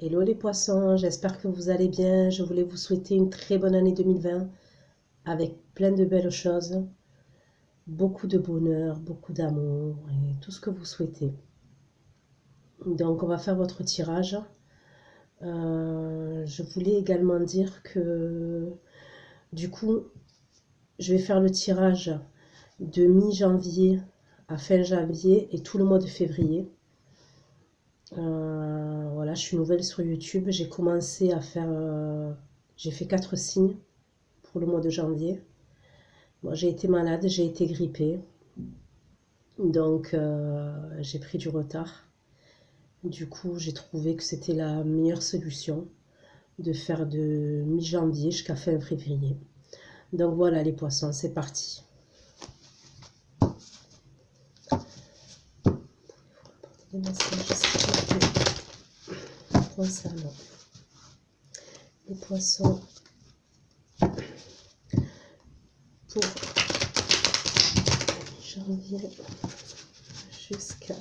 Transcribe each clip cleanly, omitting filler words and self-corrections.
Hello les poissons, j'espère que vous allez bien. Je voulais vous souhaiter une très bonne année 2020 avec plein de belles choses, beaucoup de bonheur, beaucoup d'amour et tout ce que vous souhaitez. Donc on va faire votre tirage. Je voulais également dire que du coup, je vais faire le tirage de mi-janvier à fin janvier et tout le mois de février. Voilà, je suis nouvelle sur YouTube. J'ai commencé à faire... j'ai fait 4 signes pour le mois de janvier. Moi, j'ai été malade, j'ai été grippée. Donc, j'ai pris du retard. Du coup, j'ai trouvé que c'était la meilleure solution de faire de mi-janvier jusqu'à fin février. Donc voilà les poissons, c'est parti. Des messages concernant les poissons pour janvier jusqu'à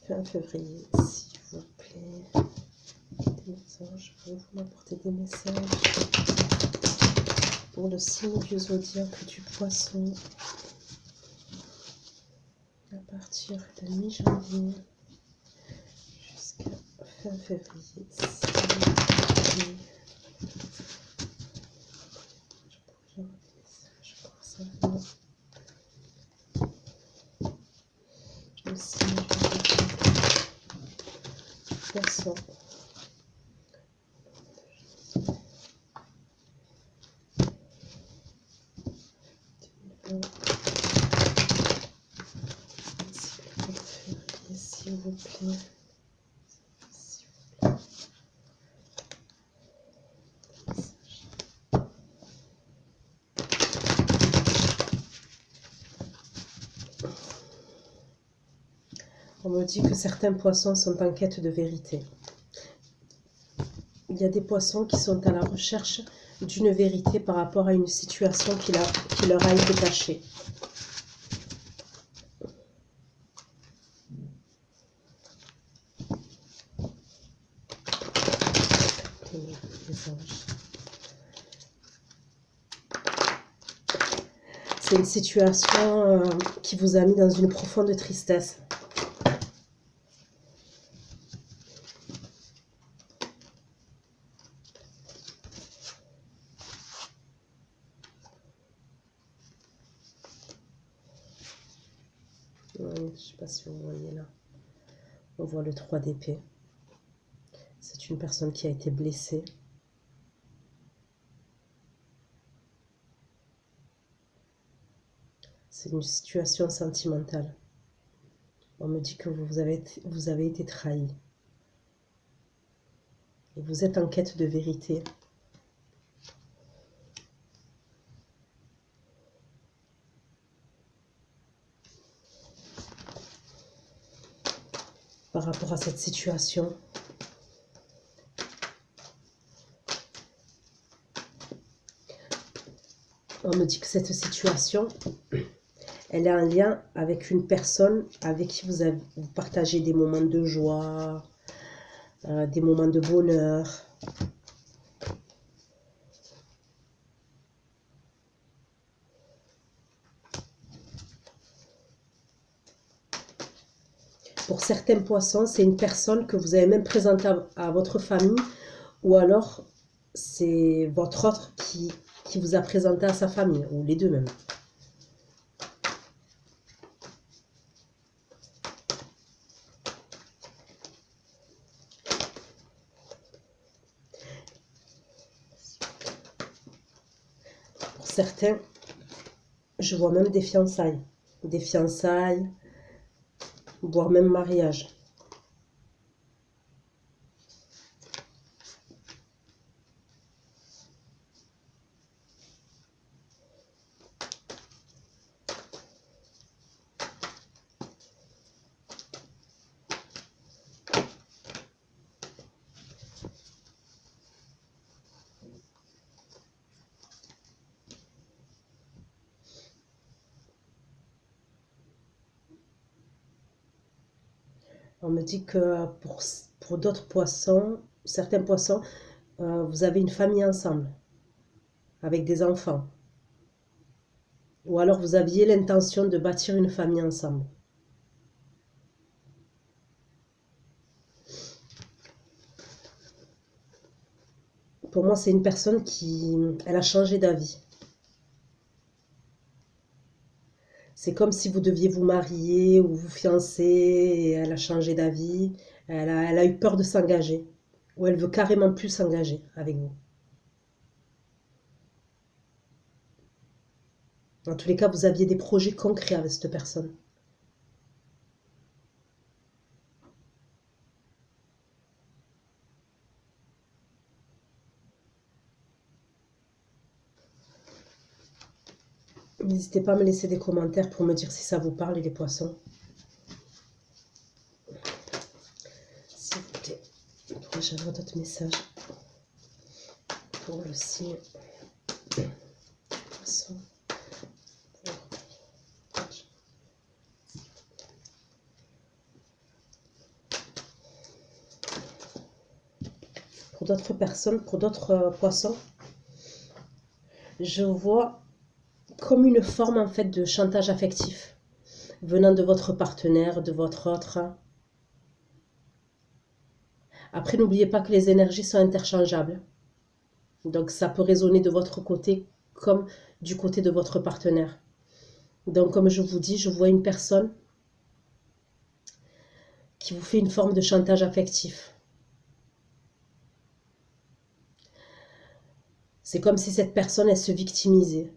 fin février, s'il vous plaît. Des anges, vous m'apporter des messages pour le signe du zodiaque du poisson à partir de mi-janvier jusqu'à fin février. Le signe du poisson. S'il vous plaît. On me dit que certains poissons sont en quête de vérité. Il y a des poissons qui sont à la recherche d'une vérité par rapport à une situation qui leur a été cachée. C'est une situation qui vous a mis dans une profonde tristesse. Ouais, je ne sais pas si vous voyez là. On voit le 3 d'épée. C'est une personne qui a été blessée. C'est une situation sentimentale. On me dit que vous avez été trahi. Et vous êtes en quête de vérité. Par rapport à cette situation. On me dit que cette situation, elle est en lien avec une personne avec qui vous partagez des moments de joie, des moments de bonheur. Pour certains poissons, c'est une personne que vous avez même présentée à votre famille, ou alors c'est votre autre qui vous a présenté à sa famille, ou les deux même. Pour certains, je vois même des fiançailles, voire même mariage. On me dit que Pour d'autres poissons, certains poissons, vous avez une famille ensemble, avec des enfants. Ou alors vous aviez l'intention de bâtir une famille ensemble. Pour moi, c'est une personne elle a changé d'avis. C'est comme si vous deviez vous marier ou vous fiancer et elle a changé d'avis. Elle a eu peur de s'engager. Ou elle veut carrément plus s'engager avec vous. Dans tous les cas, vous aviez des projets concrets avec cette personne. N'hésitez pas à me laisser des commentaires pour me dire si ça vous parle, les poissons. S'il vous plaît. Pourrais-je avoir d'autres messages pour le signe poisson? Pour d'autres personnes, pour d'autres poissons, je vois comme une forme en fait de chantage affectif venant de votre partenaire, de votre autre. Après, n'oubliez pas que les énergies sont interchangeables. Donc, ça peut résonner de votre côté comme du côté de votre partenaire. Donc, comme je vous dis, je vois une personne qui vous fait une forme de chantage affectif. C'est comme si cette personne, elle se victimisait.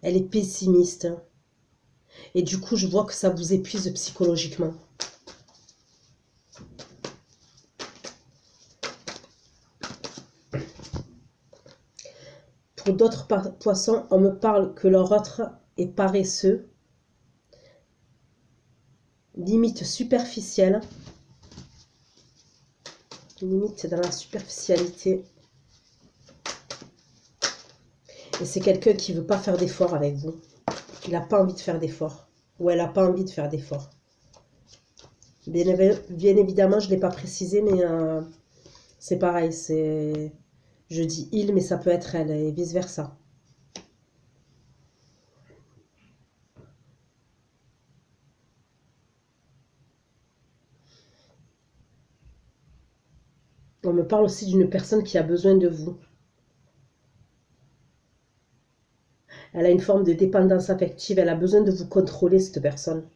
Elle est pessimiste. Et du coup, je vois que ça vous épuise psychologiquement. Pour d'autres poissons, on me parle que leur autre est paresseux, limite superficielle, limite dans la superficialité. Et c'est quelqu'un qui ne veut pas faire d'efforts avec vous. Il n'a pas envie de faire d'efforts. Ou elle n'a pas envie de faire d'efforts. Bien évidemment, je ne l'ai pas précisé, mais c'est pareil. Je dis il, mais ça peut être elle, et vice-versa. On me parle aussi d'une personne qui a besoin de vous. Elle a une forme de dépendance affective. Elle a besoin de vous contrôler, cette personne.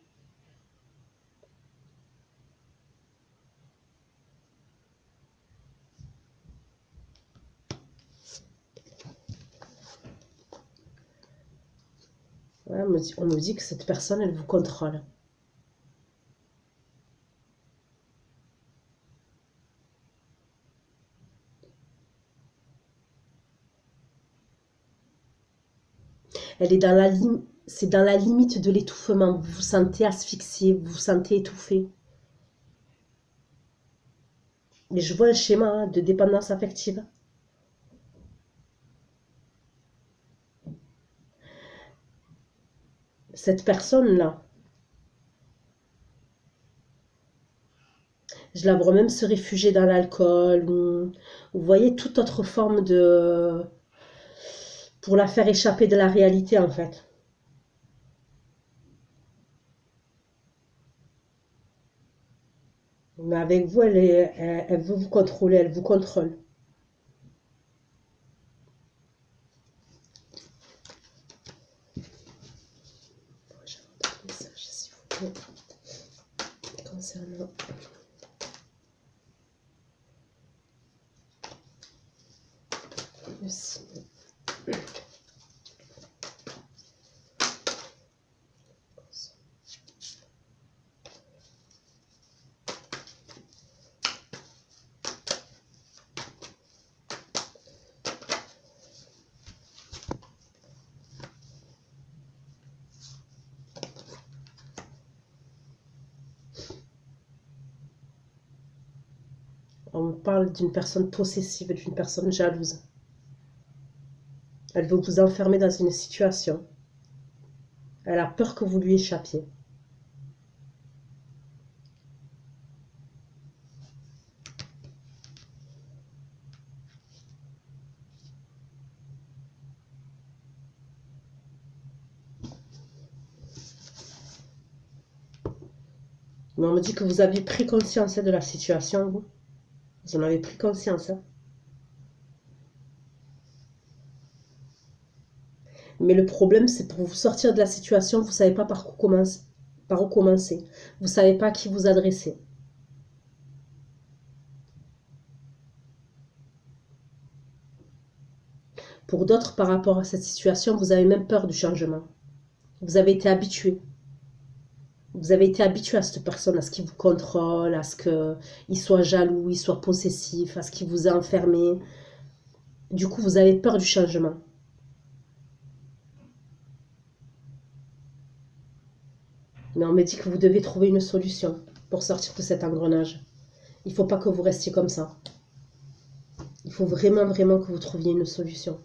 Ouais, on me dit que cette personne, elle vous contrôle. Elle est dans la c'est dans la limite de l'étouffement. Vous vous sentez asphyxié, vous vous sentez étouffé. Mais je vois un schéma de dépendance affective. Cette personne-là, je la vois même se réfugier dans l'alcool. Vous voyez, toute autre forme de... pour la faire échapper de la réalité, en fait. Mais avec vous, elle veut vous contrôler, elle vous contrôle. J'ai un message, s'il vous plaît, concernant... le signe. On me parle d'une personne possessive, d'une personne jalouse. Elle veut vous enfermer dans une situation. Elle a peur que vous lui échappiez. Mais on me dit que vous avez pris conscience de la situation, vous. Vous en avez pris conscience. Hein. Mais le problème, c'est pour vous sortir de la situation, vous ne savez pas par où commencer. Vous ne savez pas à qui vous adresser. Pour d'autres, par rapport à cette situation, vous avez même peur du changement. Vous avez été habitué. Vous avez été habitué à cette personne, à ce qu'il vous contrôle, à ce qu'il soit jaloux, il soit possessif, à ce qu'il vous a enfermé. Du coup, vous avez peur du changement. Mais on me dit que vous devez trouver une solution pour sortir de cet engrenage. Il ne faut pas que vous restiez comme ça. Il faut vraiment, vraiment que vous trouviez une solution.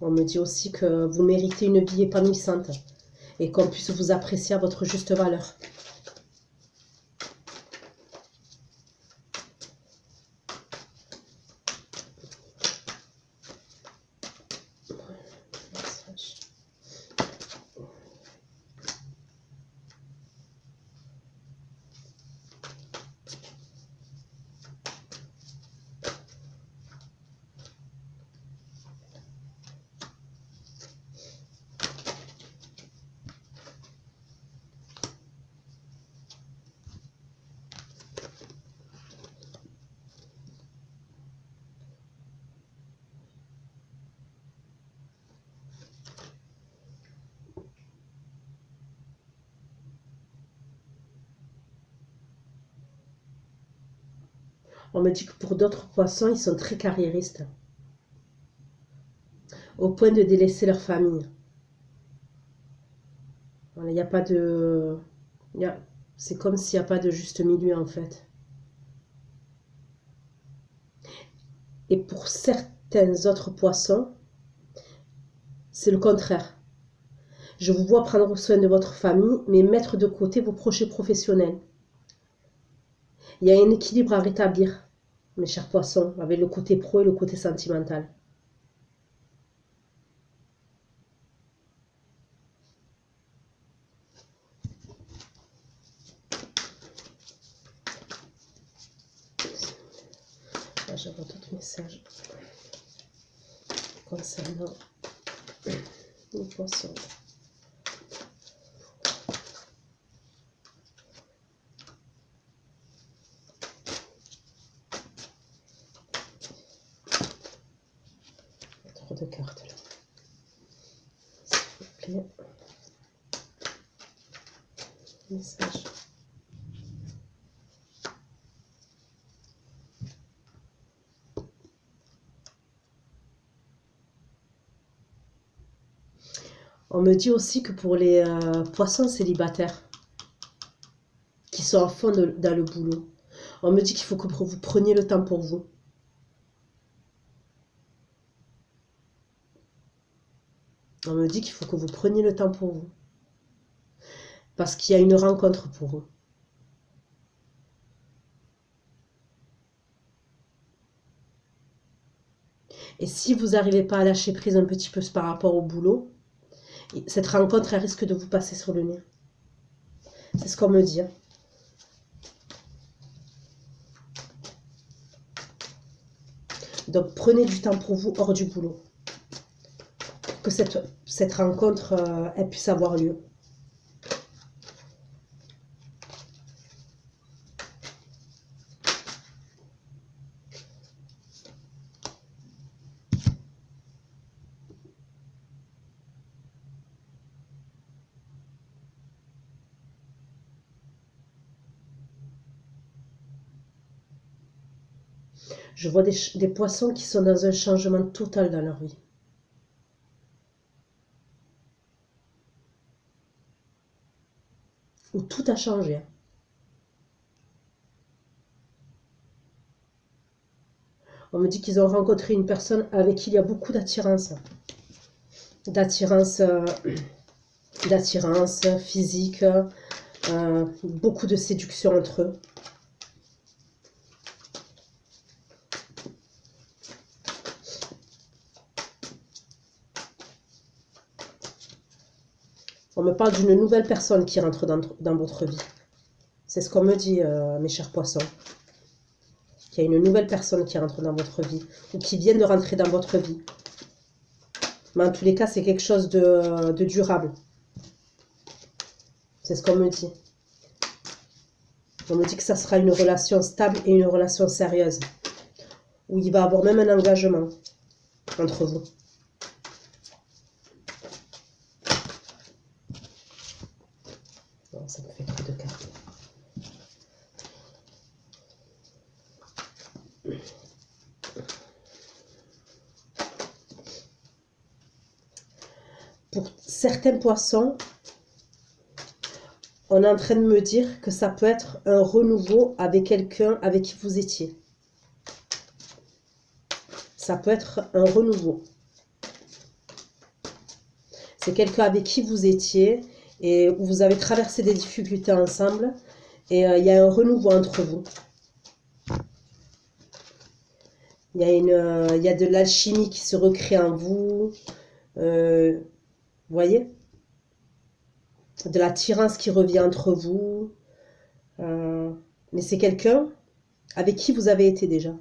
On me dit aussi que vous méritez une vie épanouissante et qu'on puisse vous apprécier à votre juste valeur. On me dit que pour d'autres poissons, ils sont très carriéristes, au point de délaisser leur famille. Voilà, il n'y a pas de... C'est comme s'il n'y a pas de juste milieu en fait. Et pour certains autres poissons, c'est le contraire. Je vous vois prendre soin de votre famille, mais mettre de côté vos projets professionnels. Il y a un équilibre à rétablir, mes chers poissons, avec le côté pro et le côté sentimental. Là, j'avais d'autres messages concernant les poissons. Trop de cartes là. S'il vous plaît. Message. On me dit aussi que pour les poissons célibataires qui sont à fond dans le boulot, on me dit qu'il faut que vous preniez le temps pour vous. On me dit qu'il faut que vous preniez le temps pour vous. Parce qu'il y a une rencontre pour vous. Et si vous n'arrivez pas à lâcher prise un petit peu par rapport au boulot, cette rencontre, elle risque de vous passer sur le nez. C'est ce qu'on me dit. Donc prenez du temps pour vous hors du boulot. Pour que cette rencontre, elle puisse avoir lieu. Je vois des poissons qui sont dans un changement total dans leur vie. Où tout a changé. On me dit qu'ils ont rencontré une personne avec qui il y a beaucoup d'attirance. D'attirance physique, Beaucoup de séduction entre eux. On me parle d'une nouvelle personne qui rentre dans votre vie. C'est ce qu'on me dit, mes chers poissons. Qu'il y a une nouvelle personne qui rentre dans votre vie. Ou qui vient de rentrer dans votre vie. Mais en tous les cas, c'est quelque chose de durable. C'est ce qu'on me dit. On me dit que ça sera une relation stable et une relation sérieuse. Où il va y avoir même un engagement entre vous. Non, ça me fait trop de cartes. Pour certains poissons, on est en train de me dire que ça peut être un renouveau avec quelqu'un avec qui vous étiez. Ça peut être un renouveau. C'est quelqu'un avec qui vous étiez et où vous avez traversé des difficultés ensemble. Et il y a un renouveau entre vous. Il y a de l'alchimie qui se recrée en vous. Vous voyez? De l'attirance qui revient entre vous. Mais c'est quelqu'un avec qui vous avez été déjà.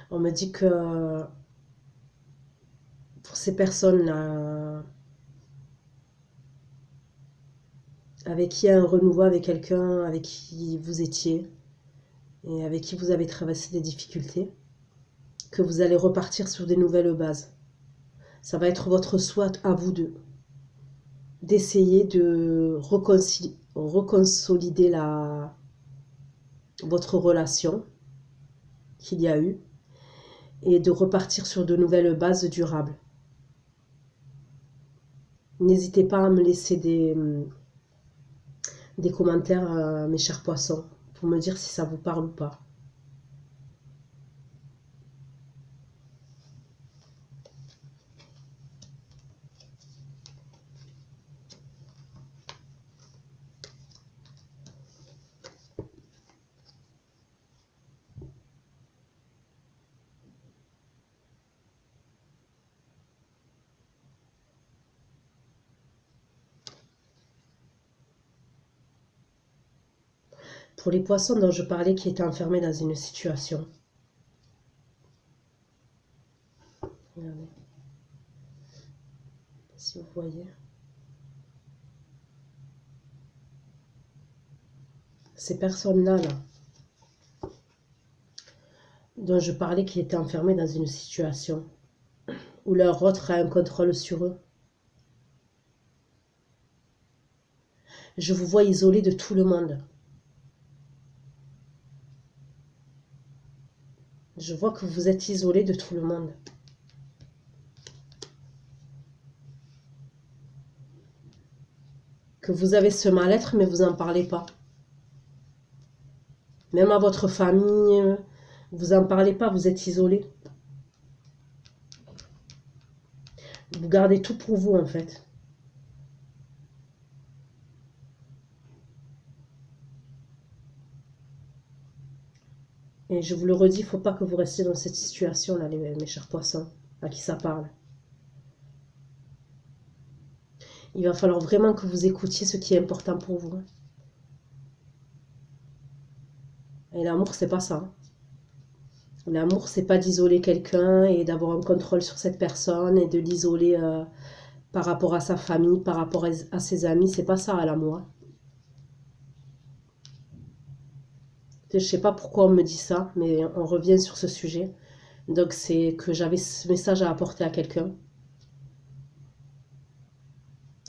On me dit que pour ces personnes-là, avec qui il y a un renouveau avec quelqu'un avec qui vous étiez et avec qui vous avez traversé des difficultés, que vous allez repartir sur des nouvelles bases. Ça va être votre souhait à vous deux d'essayer de reconsolider votre relation qu'il y a eu et de repartir sur de nouvelles bases durables. N'hésitez pas à me laisser des commentaires, mes chers poissons, pour me dire si ça vous parle ou pas. Pour les poissons dont je parlais qui étaient enfermés dans une situation. Regardez. Si vous voyez. Ces personnes-là, dont je parlais qui étaient enfermés dans une situation où leur autre a un contrôle sur eux. Je vous vois isolés de tout le monde. Je vois que vous êtes isolés de tout le monde. Que vous avez ce mal-être, mais vous n'en parlez pas. Même à votre famille, vous n'en parlez pas, vous êtes isolés. Vous gardez tout pour vous, en fait. Et je vous le redis, il ne faut pas que vous restiez dans cette situation-là, mes chers poissons, à qui ça parle. Il va falloir vraiment que vous écoutiez ce qui est important pour vous. Et l'amour, c'est pas ça. L'amour, c'est pas d'isoler quelqu'un et d'avoir un contrôle sur cette personne et de l'isoler par rapport à sa famille, par rapport à ses amis. C'est pas ça, l'amour. Je sais pas pourquoi on me dit ça, mais on revient sur ce sujet. Donc c'est que j'avais ce message à apporter à quelqu'un.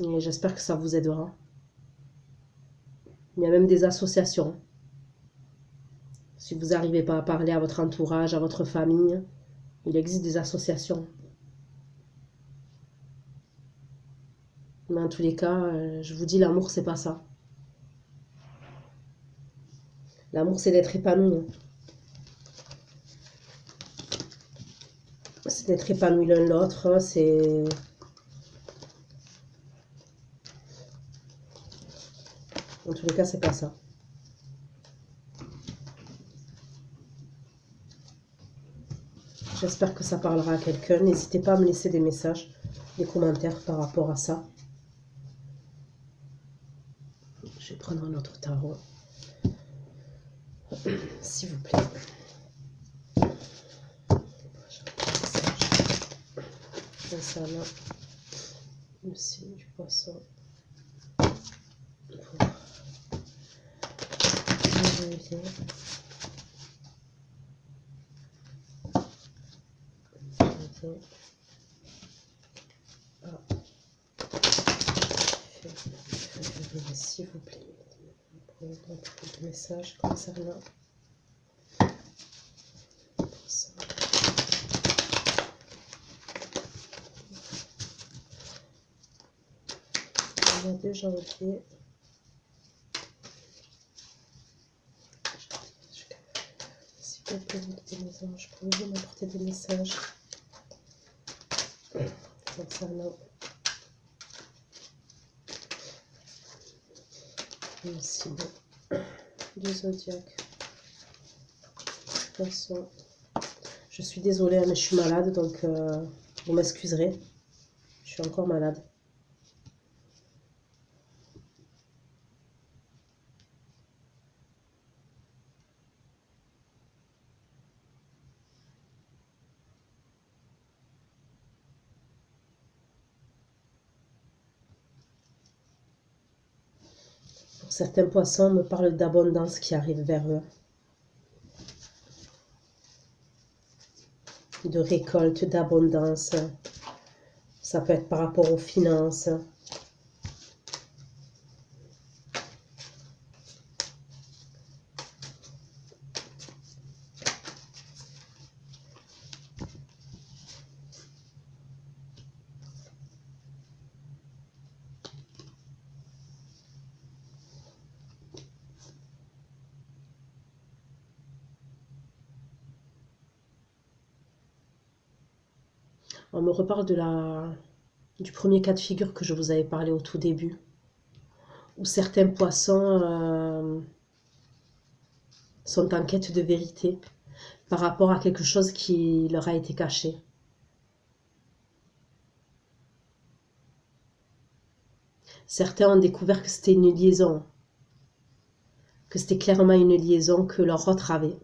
Et j'espère que ça vous aidera. Il y a même des associations. Si vous n'arrivez pas à parler à votre entourage, à votre famille, il existe des associations. Mais en tous les cas, je vous dis, l'amour, c'est pas ça. L'amour, c'est d'être épanoui. C'est d'être épanoui l'un l'autre. C'est... En tous les cas, c'est pas ça. J'espère que ça parlera à quelqu'un. N'hésitez pas à me laisser des messages, des commentaires par rapport à ça. Je vais prendre un autre tarot. S'il vous plaît. Concernant le signe du poisson. Pour janvier. S'il vous plaît, pour le message concernant le mois de janvier. S'il vous plaît, des messages, pouvez-vous m'apporter des messages concernant le signe du zodiaque. Poisson. Je suis désolée, mais je suis malade, donc vous m'excuserez. Je suis encore malade. Pour certains poissons, on me parle d'abondance qui arrive vers eux. De récolte, d'abondance. Ça peut être par rapport aux finances. On me reparle du premier cas de figure que je vous avais parlé au tout début, où certains poissons sont en quête de vérité par rapport à quelque chose qui leur a été caché. Certains ont découvert que c'était une liaison, que c'était clairement une liaison que leur autre avait.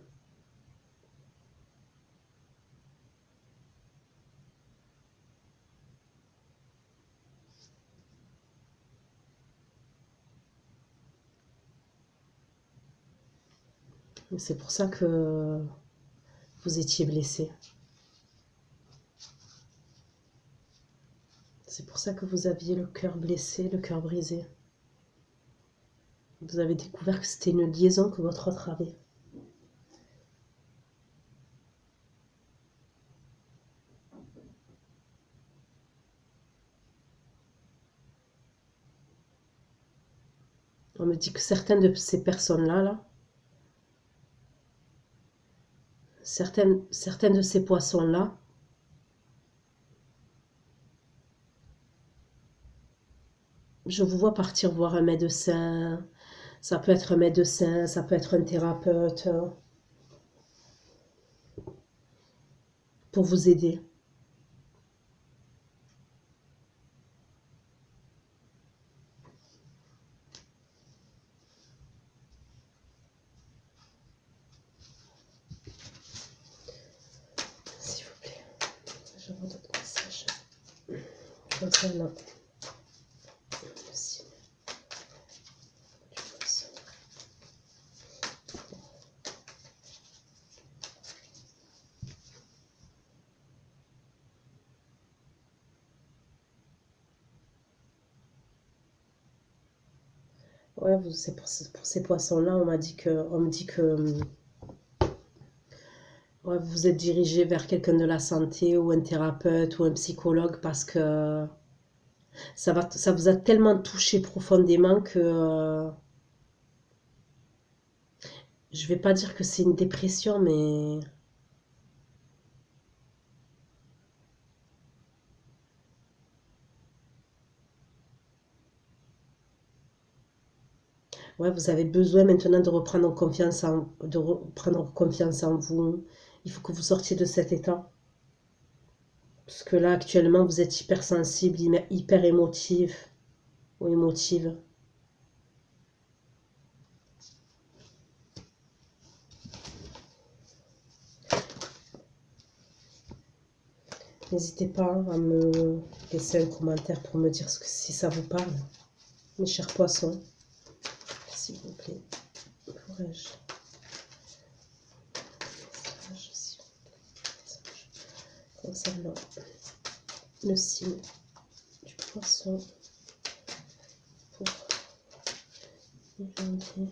C'est pour ça que vous étiez blessé. C'est pour ça que vous aviez le cœur blessé, le cœur brisé. Vous avez découvert que c'était une liaison que votre autre avait. On me dit que certaines de ces personnes-là, certaines de ces poissons-là, je vous vois partir voir un médecin. Ça peut être un médecin, ça peut être un thérapeute, pour vous aider. S'il vous plaît, je vois d'autres messages concernant le signe du poisson. Ouais, c'est pour ces poissons-là, on me dit que ouais, vous êtes dirigé vers quelqu'un de la santé ou un thérapeute ou un psychologue parce que ça vous a tellement touché profondément que je vais pas dire que c'est une dépression, mais ouais, vous avez besoin maintenant de reprendre confiance en vous. Il faut que vous sortiez de cet état. Parce que là, actuellement, vous êtes hypersensible, hyper émotive ou émotive. N'hésitez pas à me laisser un commentaire pour me dire si ça vous parle, mes chers poissons. S'il vous plaît, pourrais-je concernant le signe du poisson pour janvier.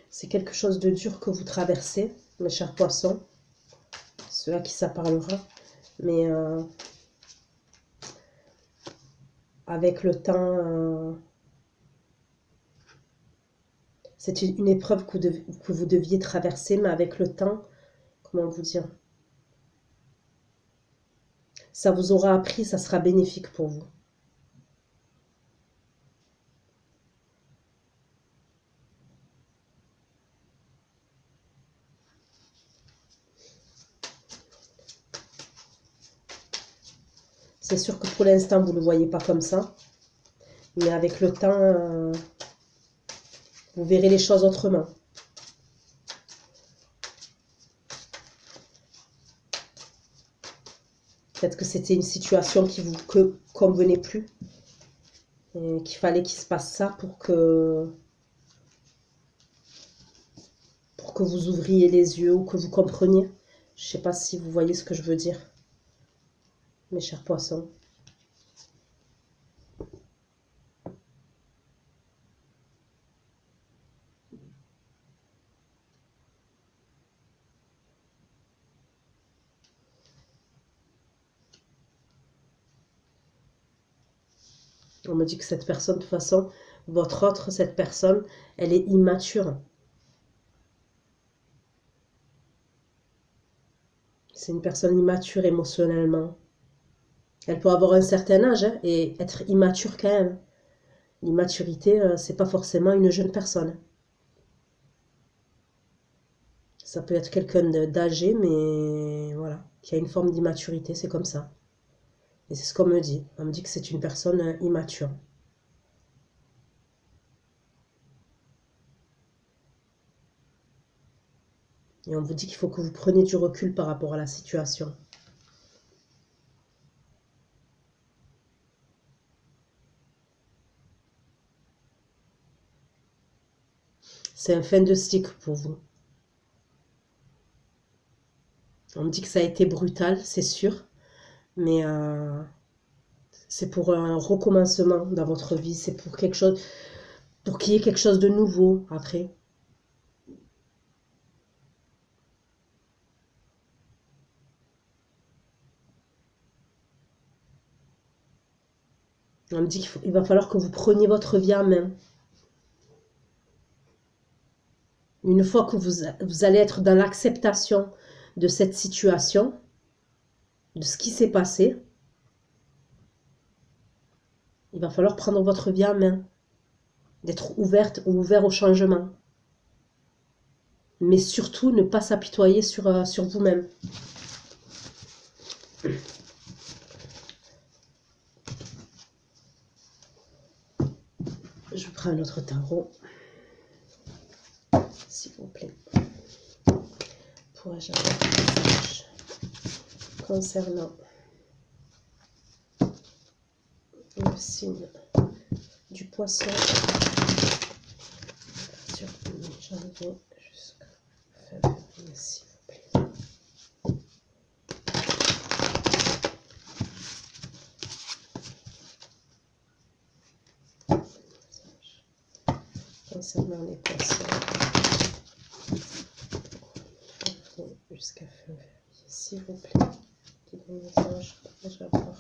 C'est quelque chose de dur que vous traversez, mes chers poissons, ceux à qui ça parlera, mais avec le temps, c'est une épreuve que vous deviez traverser, mais avec le temps, comment vous dire, ça vous aura appris, ça sera bénéfique pour vous. C'est sûr que pour l'instant, vous ne le voyez pas comme ça, mais avec le temps, vous verrez les choses autrement. Peut-être que c'était une situation qui vous convenait plus, et qu'il fallait qu'il se passe ça pour que vous ouvriez les yeux ou que vous compreniez. Je ne sais pas si vous voyez ce que je veux dire, mes chers poissons. On me dit que cette personne, de toute façon, cette personne, elle est immature. C'est une personne immature émotionnellement. Elle peut avoir un certain âge hein, et être immature quand même. L'immaturité, c'est pas forcément une jeune personne. Ça peut être quelqu'un d'âgé, mais voilà, qui a une forme d'immaturité, c'est comme ça. Et c'est ce qu'on me dit. On me dit que c'est une personne immature. Et on vous dit qu'il faut que vous preniez du recul par rapport à la situation. C'est un fin de cycle pour vous. On me dit que ça a été brutal, c'est sûr, mais c'est pour un recommencement dans votre vie. C'est pour quelque chose, pour qu'il y ait quelque chose de nouveau après. On me dit qu'il va falloir que vous preniez votre vie en main. Une fois que vous allez être dans l'acceptation de cette situation, de ce qui s'est passé, il va falloir prendre votre vie en main, d'être ouverte ou ouvert au changement. Mais surtout, ne pas s'apitoyer sur vous-même. Je prends un autre tarot, s'il vous plaît. Pourrais-je avoir un message concernant le signe du poisson sur janvier jusqu'à février, s'il vous plaît. concernant les poissons. Jusqu'à fin février, s'il vous plaît. Des messages, j'adore.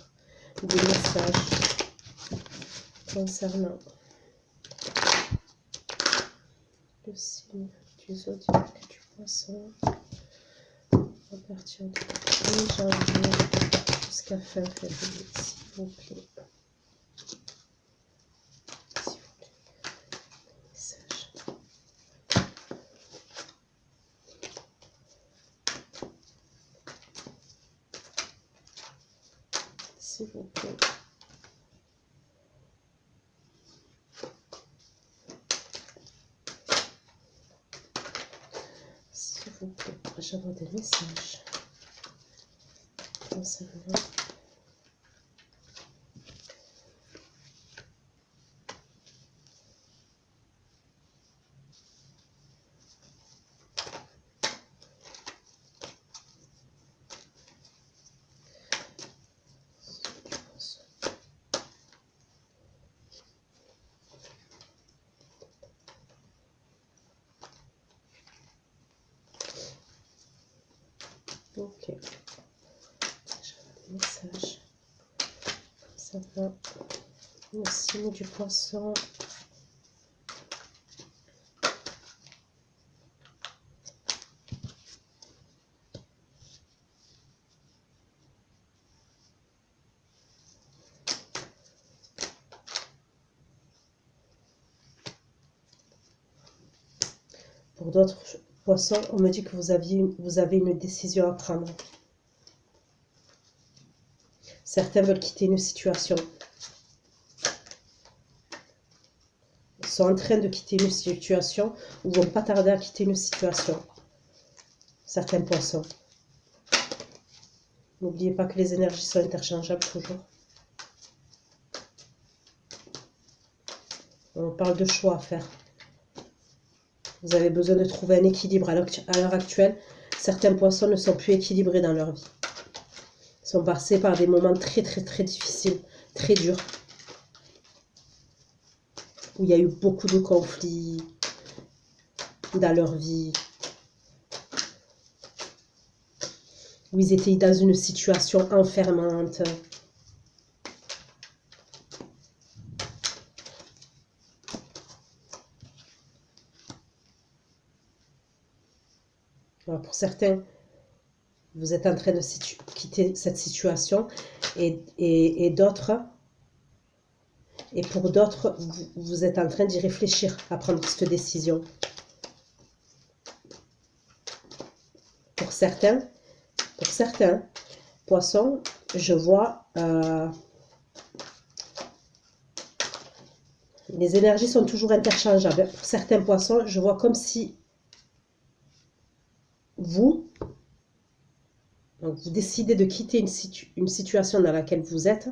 Des messages concernant le signe du zodiaque du poisson à partir du 1er janvier jusqu'à fin février, s'il vous plaît. S'il vous plaît. S'il vous plaît, j'avais des messages concernant ok, j'avais des messages concernant le signe du poisson. Pour d'autres poissons, on me dit que vous avez une décision à prendre. Certains veulent quitter une situation. Ils sont en train de quitter une situation ou vont pas tarder à quitter une situation. Certains poissons. N'oubliez pas que les énergies sont interchangeables toujours. On parle de choix à faire. Vous avez besoin de trouver un équilibre. À l'heure actuelle, certains poissons ne sont plus équilibrés dans leur vie. Ils sont passés par des moments très difficiles, très durs. Où il y a eu beaucoup de conflits dans leur vie. Où ils étaient dans une situation enfermante. Alors pour certains, vous êtes en train de quitter cette situation et d'autres, et pour d'autres, vous êtes en train d'y réfléchir à prendre cette décision. Pour certains poissons, je vois les énergies sont toujours interchangeables. Pour certains poissons, je vois comme si vous décidez de quitter une situation dans laquelle vous êtes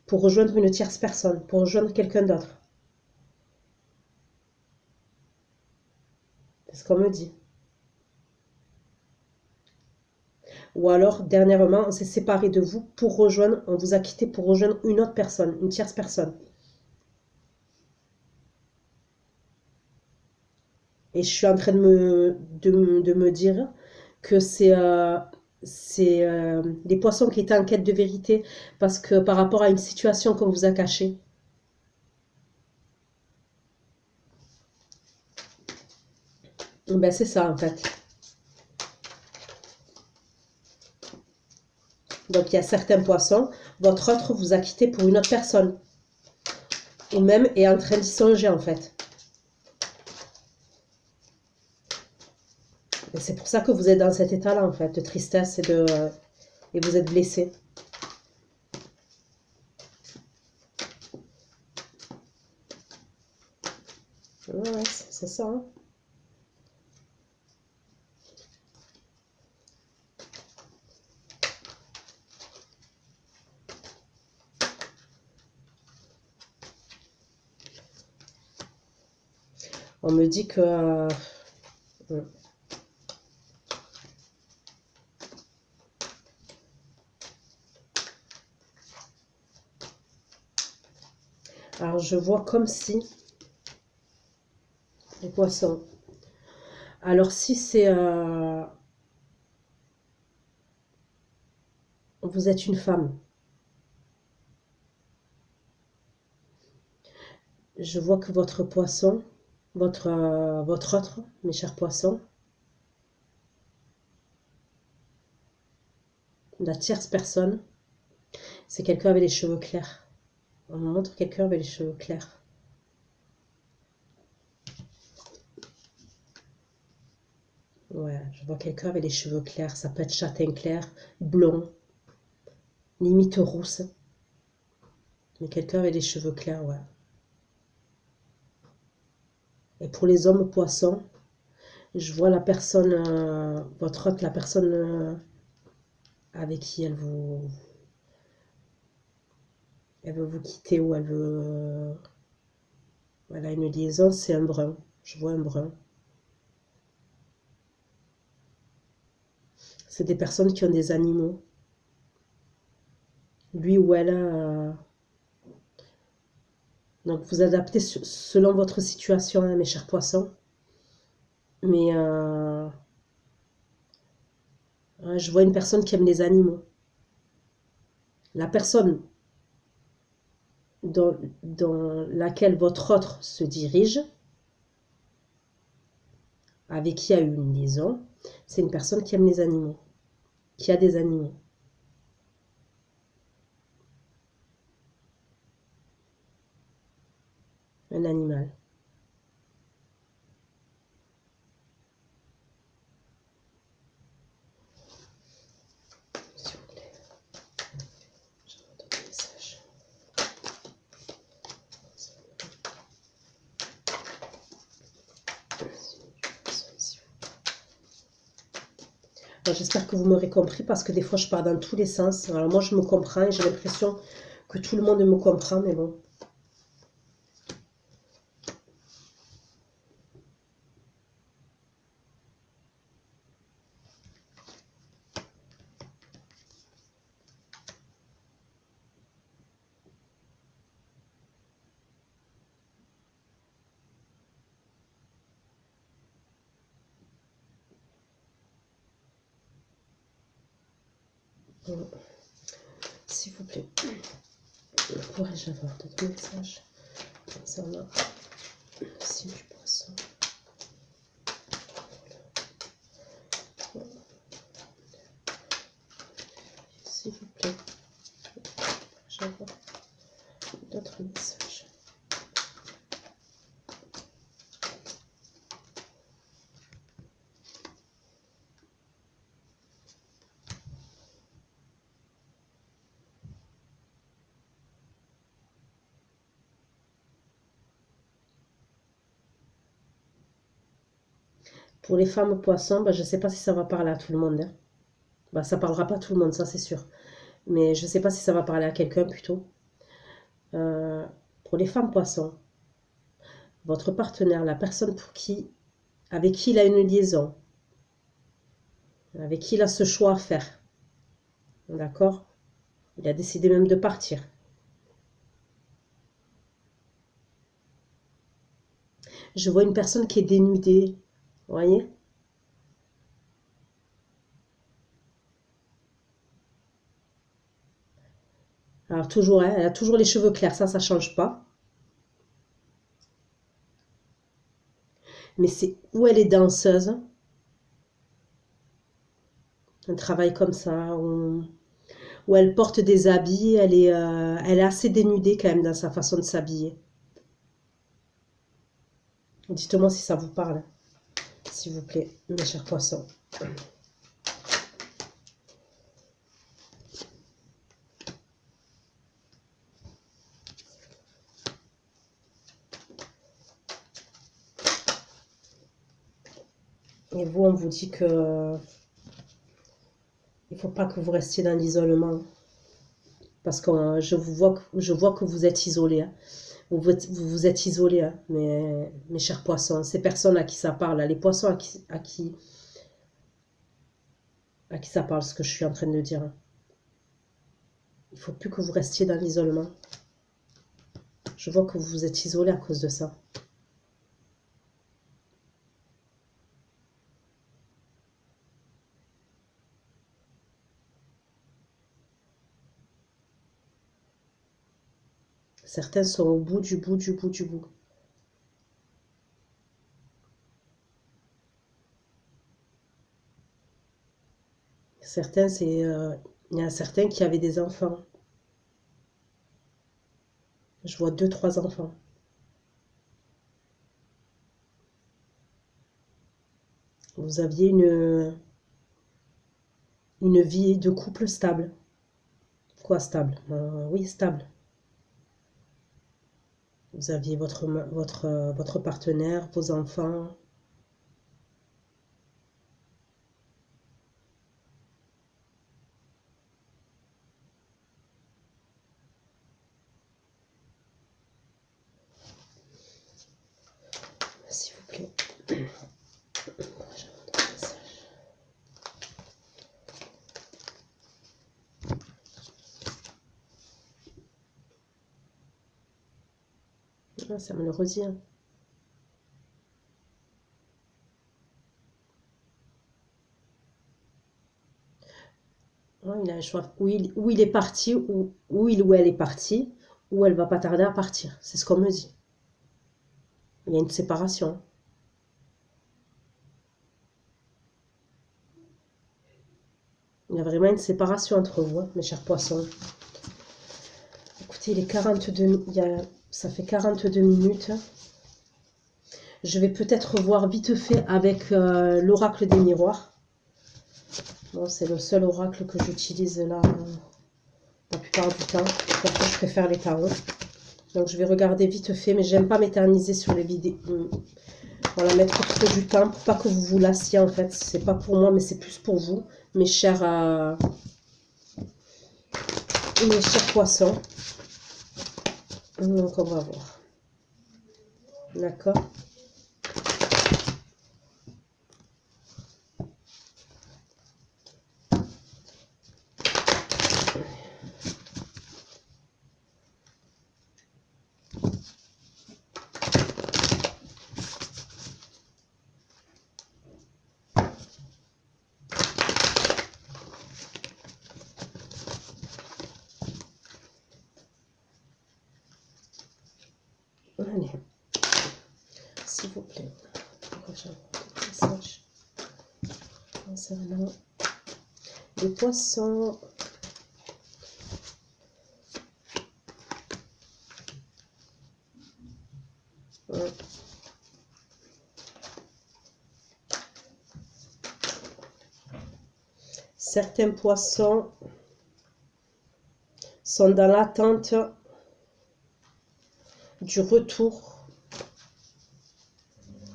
pour rejoindre une tierce personne, pour rejoindre quelqu'un d'autre. C'est ce qu'on me dit. Ou alors, dernièrement, on s'est séparé de vous pour rejoindre, on vous a quitté pour rejoindre une autre personne, une tierce personne. Et je suis en train de me dire que c'est des poissons qui étaient en quête de vérité parce que par rapport à une situation qu'on vous a cachée. Ben c'est ça en fait. Donc il y a certains poissons, votre autre vous a quitté pour une autre personne. Ou même est en train d'y songer en fait. Et c'est pour ça que vous êtes dans cet état-là en fait, de tristesse et vous êtes blessé. Ouais, c'est ça. Hein. On me dit que... alors je vois comme si Les poissons. Alors si c'est... vous êtes une femme, je vois que votre poisson, votre autre, mes chers poissons, la tierce personne, c'est quelqu'un avec les cheveux clairs. On me montre quelqu'un avec les cheveux clairs. Ouais, je vois quelqu'un avec les cheveux clairs. Ça peut être châtain clair, blond, limite rousse. Mais quelqu'un avec les cheveux clairs, ouais. Et pour les hommes poissons, je vois la personne, votre autre, la personne avec qui elle veut vous quitter ou elle a une liaison, c'est un brun. Je vois un brun. C'est des personnes qui ont des animaux. Lui ou elle, donc vous adaptez selon votre situation, hein, mes chers poissons. Mais je vois une personne qui aime les animaux. La personne dans laquelle votre autre se dirige, avec qui a eu une liaison, c'est une personne qui aime les animaux, qui a des animaux. Un animal. S'il vous plaît, j'ai un autre message. J'espère que vous m'aurez compris parce que des fois je pars dans tous les sens. Alors moi je me comprends et j'ai l'impression que tout le monde me comprend, mais bon. S'il vous plaît, pourrais-je avoir d'autres messages concernant le signe du poisson? S'il vous plaît, pourrais-je avoir d'autres messages? Pour les femmes poissons, je ne sais pas si ça va parler à tout le monde, hein. Ça parlera pas à tout le monde, ça c'est sûr. Mais je ne sais pas si ça va parler à quelqu'un plutôt. Euh, pour les femmes poissons, votre partenaire, la personne avec qui il a une liaison, avec qui il a ce choix à faire, d'accord? Il a décidé même de partir. Je vois une personne qui est dénudée, vous voyez? Alors toujours, hein, elle a toujours les cheveux clairs, ça change pas. Mais c'est où elle est danseuse, un travail comme ça, où elle porte des habits, elle est assez dénudée quand même dans sa façon de s'habiller. Dites-moi si ça vous parle, s'il vous plaît, mes chers poissons. Et vous, on vous dit que il ne faut pas que vous restiez dans l'isolement. Parce que je vois que vous êtes isolés, hein. Vous êtes isolés, hein, mes chers poissons. Ces personnes à qui ça parle, les poissons à qui ça parle, ce que je suis en train de dire, hein. Il ne faut plus que vous restiez dans l'isolement. Je vois que vous êtes isolés à cause de ça. Certains sont au bout du bout du bout du bout. Certains, c'est... il y a certains qui avaient des enfants. Je vois 2, 3 enfants. Vous aviez une vie de couple stable. Quoi, stable? Oui, stable. Vous aviez votre partenaire, vos enfants. S'il vous plaît. Ah, ça me le redit. Hein. Ouais, il a un choix. Où il est parti, où il ou elle est parti, où elle va pas tarder à partir. C'est ce qu'on me dit. Il y a une séparation. Il y a vraiment une séparation entre vous, hein, mes chers poissons. Écoutez, il est 42, ça fait 42 minutes. Je vais peut-être voir vite fait avec l'oracle des miroirs. Bon, c'est le seul oracle que j'utilise là la plupart du temps. Pourquoi je préfère les tarots. Donc je vais regarder vite fait, mais j'aime pas m'éterniser sur les vidéos. Voilà, mettre trop du temps pour pas que vous vous lassiez en fait. C'est pas pour moi, mais c'est plus pour vous, mes chers poissons. Donc on va voir. D'accord. Allez, s'il vous plaît, message concernant les poissons. Ouais. Certains poissons sont dans l'attente du retour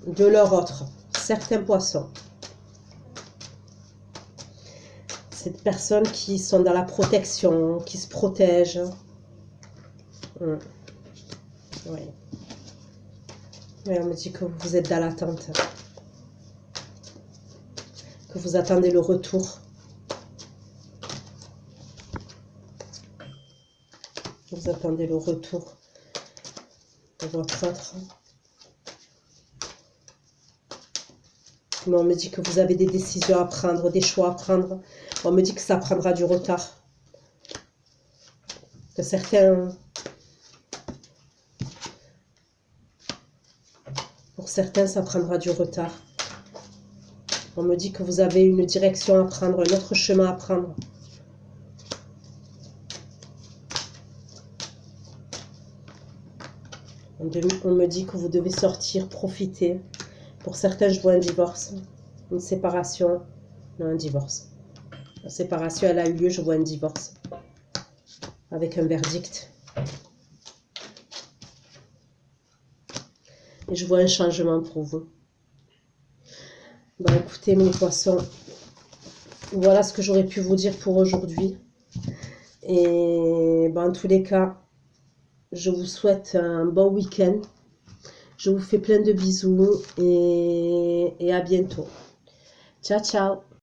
de leur autre. Certains poissons. Ces personnes qui sont dans la protection, qui se protègent. Oui. Oui, on me dit que vous êtes dans l'attente. Que vous attendez le retour. Vous attendez le retour de votre autre. Mais on me dit que vous avez des décisions à prendre, des choix à prendre. On me dit que ça prendra du retard. Que pour certains, ça prendra du retard. On me dit que vous avez une direction à prendre, un autre chemin à prendre. On me dit que vous devez sortir, profiter. Pour certains, je vois un divorce, une séparation, non, un divorce. La séparation, elle a eu lieu, je vois un divorce. Avec un verdict. Et je vois un changement pour vous. Bon, écoutez, mes poissons, voilà ce que j'aurais pu vous dire pour aujourd'hui. Et ben, en tous les cas, je vous souhaite un bon week-end. Je vous fais plein de bisous et à bientôt. Ciao, ciao.